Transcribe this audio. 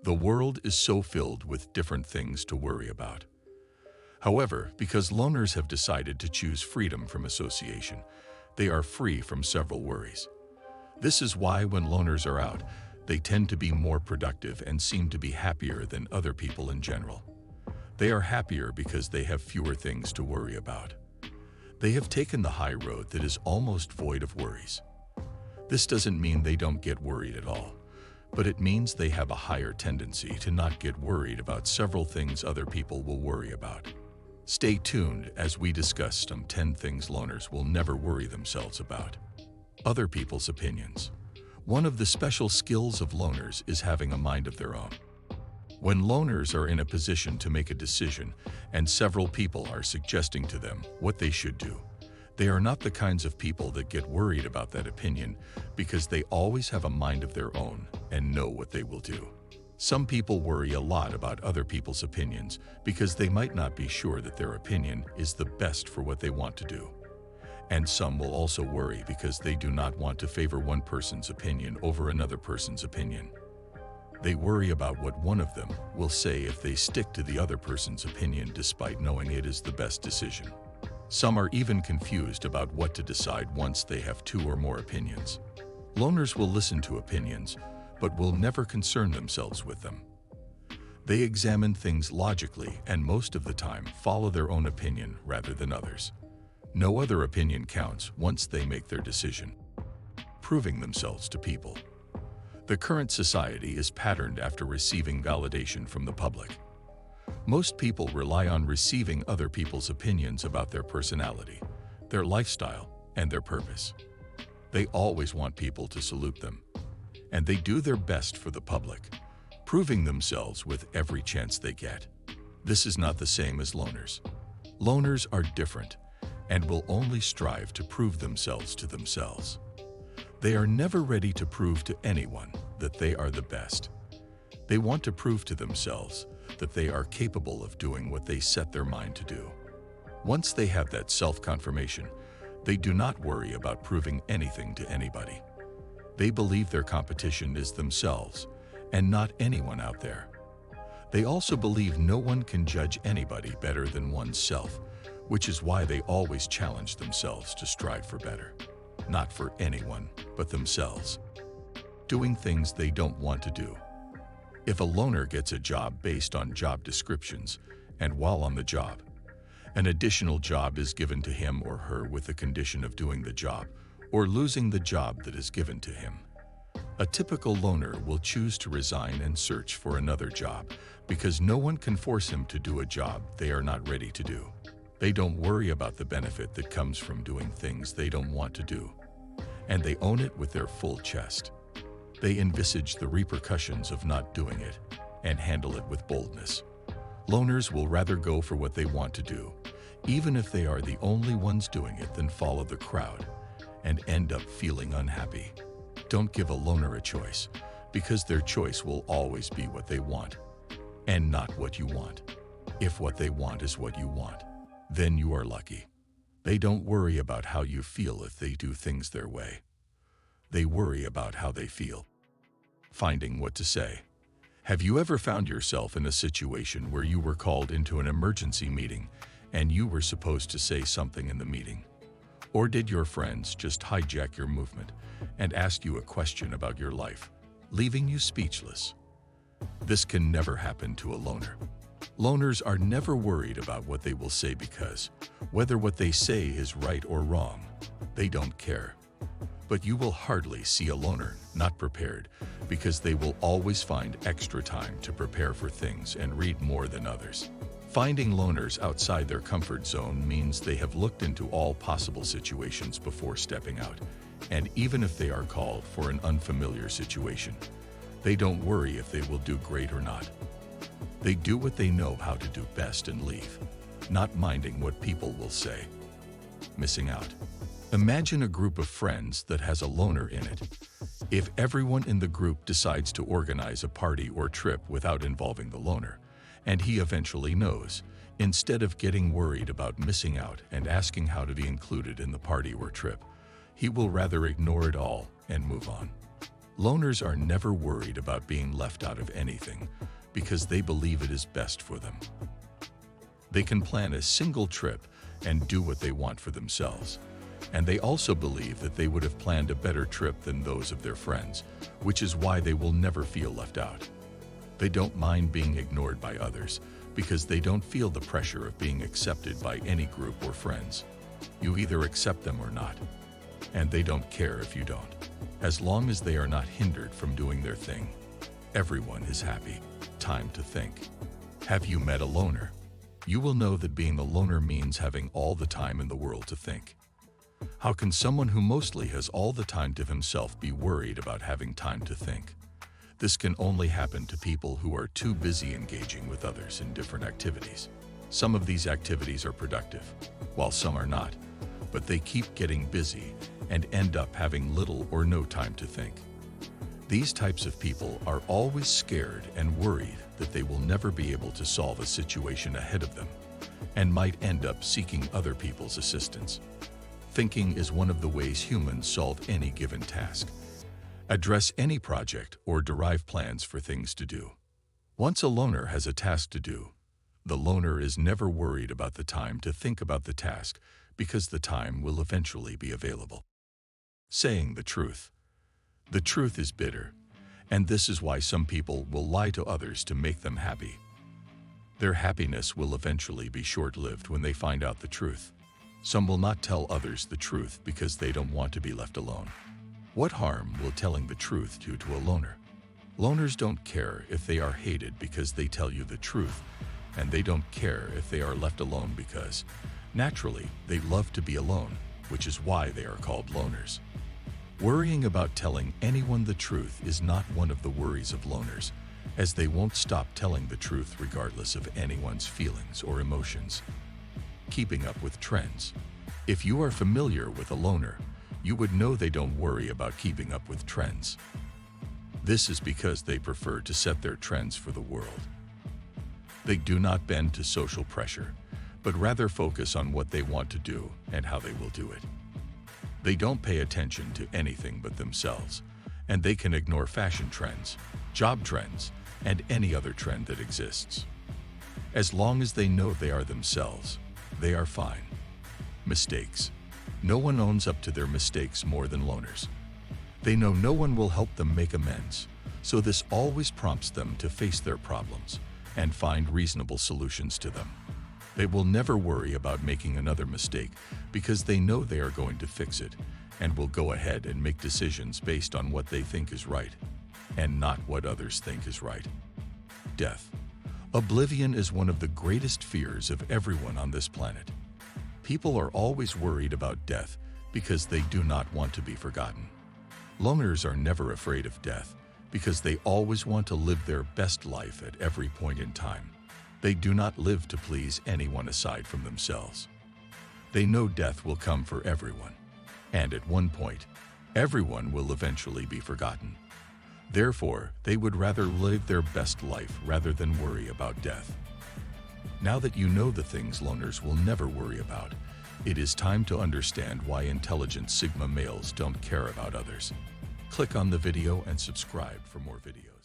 The world is so filled with different things to worry about. However, because loners have decided to choose freedom from association, they are free from several worries. This is why when loners are out, they tend to be more productive and seem to be happier than other people in general. They are happier because they have fewer things to worry about. They have taken the high road that is almost void of worries. This doesn't mean they don't get worried at all, but it means they have a higher tendency to not get worried about several things other people will worry about. Stay tuned as we discuss some 10 things loners will never worry themselves about. Other people's opinions. One of the special skills of loners is having a mind of their own. When loners are in a position to make a decision and several people are suggesting to them what they should do, they are not the kinds of people that get worried about that opinion because they always have a mind of their own and know what they will do. Some people worry a lot about other people's opinions because they might not be sure that their opinion is the best for what they want to do. And some will also worry because they do not want to favor one person's opinion over another person's opinion. They worry about what one of them will say if they stick to the other person's opinion despite knowing it is the best decision. Some are even confused about what to decide once they have two or more opinions. Loners will listen to opinions, but will never concern themselves with them. They examine things logically and most of the time follow their own opinion rather than others. No other opinion counts once they make their decision. Proving themselves to people. The current society is patterned after receiving validation from the public. Most people rely on receiving other people's opinions about their personality, their lifestyle, and their purpose. They always want people to salute them, and they do their best for the public, proving themselves with every chance they get. This is not the same as loners. Loners are different and will only strive to prove themselves to themselves. They are never ready to prove to anyone that they are the best. They want to prove to themselves that they are capable of doing what they set their mind to do. Once they have that self-confirmation, they do not worry about proving anything to anybody. They believe their competition is themselves and not anyone out there. They also believe no one can judge anybody better than oneself, which is why they always challenge themselves to strive for better. Not for anyone, but themselves. Doing things they don't want to do. If a loner gets a job based on job descriptions, and while on the job, an additional job is given to him or her with the condition of doing the job, or losing the job that is given to him. A typical loner will choose to resign and search for another job because no one can force him to do a job they are not ready to do. They don't worry about the benefit that comes from doing things they don't want to do, and they own it with their full chest. They envisage the repercussions of not doing it and handle it with boldness. Loners will rather go for what they want to do, even if they are the only ones doing it, than follow the crowd and end up feeling unhappy. Don't give a loner a choice, because their choice will always be what they want, and not what you want. If what they want is what you want, then you are lucky. They don't worry about how you feel if they do things their way. They worry about how they feel. Finding what to say. Have you ever found yourself in a situation where you were called into an emergency meeting and you were supposed to say something in the meeting? Or did your friends just hijack your movement and ask you a question about your life, leaving you speechless? This can never happen to a loner. Loners are never worried about what they will say because, whether what they say is right or wrong, they don't care. But you will hardly see a loner not prepared because they will always find extra time to prepare for things and read more than others. Finding loners outside their comfort zone means they have looked into all possible situations before stepping out, and even if they are called for an unfamiliar situation, they don't worry if they will do great or not. They do what they know how to do best and leave, not minding what people will say. Missing out. Imagine a group of friends that has a loner in it. If everyone in the group decides to organize a party or trip without involving the loner, and he eventually knows, instead of getting worried about missing out and asking how to be included in the party or trip, he will rather ignore it all and move on. Loners are never worried about being left out of anything because they believe it is best for them. They can plan a single trip and do what they want for themselves. And they also believe that they would have planned a better trip than those of their friends, which is why they will never feel left out. They don't mind being ignored by others because they don't feel the pressure of being accepted by any group or friends. You either accept them or not, and they don't care if you don't. As long as they are not hindered from doing their thing, everyone is happy. Time to think. Have you met a loner? You will know that being a loner means having all the time in the world to think. How can someone who mostly has all the time to himself be worried about having time to think? This can only happen to people who are too busy engaging with others in different activities. Some of these activities are productive, while some are not, but they keep getting busy and end up having little or no time to think. These types of people are always scared and worried that they will never be able to solve a situation ahead of them and might end up seeking other people's assistance. Thinking is one of the ways humans solve any given task, address any project, or derive plans for things to do. Once a loner has a task to do, the loner is never worried about the time to think about the task because the time will eventually be available. Saying the truth. The truth is bitter, and this is why some people will lie to others to make them happy. Their happiness will eventually be short-lived when they find out the truth. Some will not tell others the truth because they don't want to be left alone. What harm will telling the truth do to a loner? Loners don't care if they are hated because they tell you the truth, and they don't care if they are left alone because, naturally, they love to be alone, which is why they are called loners. Worrying about telling anyone the truth is not one of the worries of loners, as they won't stop telling the truth regardless of anyone's feelings or emotions. Keeping up with trends. If you are familiar with a loner, you would know they don't worry about keeping up with trends. This is because they prefer to set their trends for the world. They do not bend to social pressure, but rather focus on what they want to do and how they will do it. They don't pay attention to anything but themselves, and they can ignore fashion trends, job trends, and any other trend that exists. As long as they know they are themselves, they are fine. Mistakes. No one owns up to their mistakes more than loners. They know no one will help them make amends, so this always prompts them to face their problems and find reasonable solutions to them. They will never worry about making another mistake because they know they are going to fix it and will go ahead and make decisions based on what they think is right and not what others think is right. Death. Oblivion is one of the greatest fears of everyone on this planet. People are always worried about death because they do not want to be forgotten. Loners are never afraid of death because they always want to live their best life at every point in time. They do not live to please anyone aside from themselves. They know death will come for everyone, and at one point, everyone will eventually be forgotten. Therefore, they would rather live their best life rather than worry about death. Now that you know the things loners will never worry about, it is time to understand why intelligent Sigma males don't care about others. Click on the video and subscribe for more videos.